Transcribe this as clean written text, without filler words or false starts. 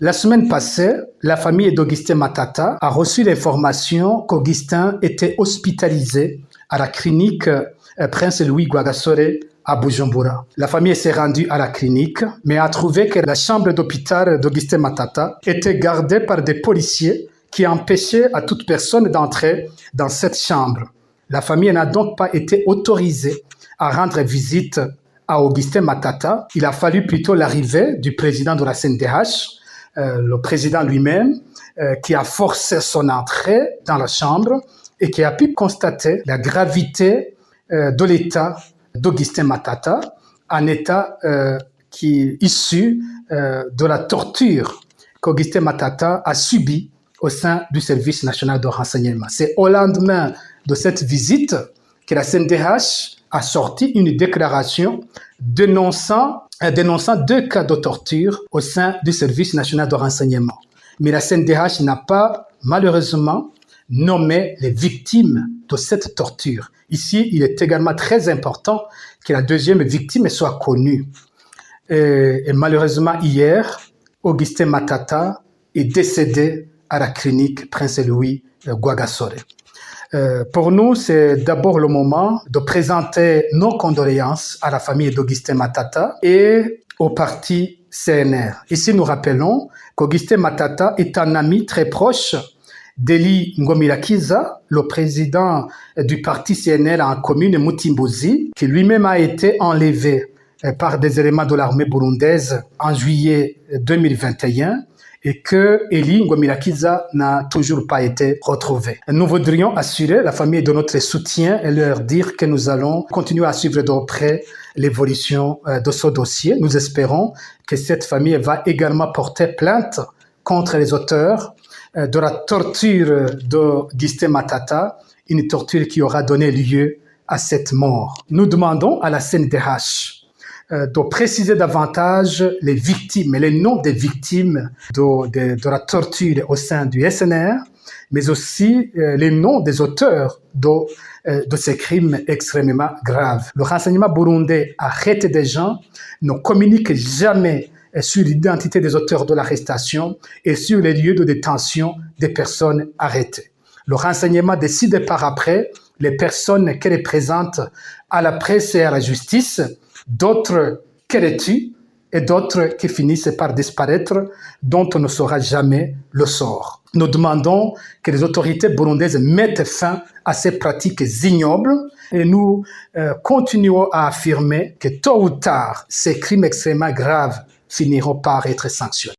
La semaine passée, la famille d'Augustin Matata a reçu l'information qu'Augustin était hospitalisé à la clinique Prince Louis Rwagasore à Bujumbura. La famille s'est rendue à la clinique, mais a trouvé que la chambre d'hôpital d'Augustin Matata était gardée par des policiers qui empêchaient à toute personne d'entrer dans cette chambre. La famille n'a donc pas été autorisée à rendre visite à Augustin Matata. Il a fallu plutôt l'arrivée du président de la CNDH, le président lui-même, qui a forcé son entrée dans la chambre et qui a pu constater la gravité de l'état d'Augustin Matata, un état qui est issu de la torture qu'Augustin Matata a subie au sein du service national de renseignement. C'est au lendemain de cette visite que la CNDH a sorti une déclaration dénonçant 2 cas de torture au sein du service national de renseignement. Mais la CNDH n'a pas, malheureusement, nommé les victimes de cette torture. Ici, il est également très important que la deuxième victime soit connue. Et malheureusement, hier, Augustin Matata est décédé à la clinique Prince Louis Rwagasore. Pour nous, c'est d'abord le moment de présenter nos condoléances à la famille d'Augustin Matata et au parti CNR. Ici, nous rappelons qu'Augustin Matata est un ami très proche d'Elie Ngomirakiza, le président du parti CNR en commune Mutimbuzi, qui lui-même a été enlevé par des éléments de l'armée burundaise en juillet 2021 et que Elie Ngomirakiza n'a toujours pas été retrouvé. Nous voudrions assurer la famille de notre soutien et leur dire que nous allons continuer à suivre de près l'évolution de ce dossier. Nous espérons que cette famille va également porter plainte contre les auteurs de la torture d'Augustin Matata, une torture qui aura donné lieu à cette mort. Nous demandons à la CNDH de préciser davantage les victimes et les noms des victimes de la torture au sein du SNR, mais aussi les noms des auteurs de ces crimes extrêmement graves. Le renseignement burundais arrête des gens, ne communique jamais sur l'identité des auteurs de l'arrestation et sur les lieux de détention des personnes arrêtées. Le renseignement décide par après les personnes qu'elle présente à la presse et à la justice, d'autres qu'elle tue et d'autres qui finissent par disparaître, dont on ne saura jamais le sort. Nous demandons que les autorités burundaises mettent fin à ces pratiques ignobles et nous continuons à affirmer que tôt ou tard, ces crimes extrêmement graves finiront par être sanctionnés.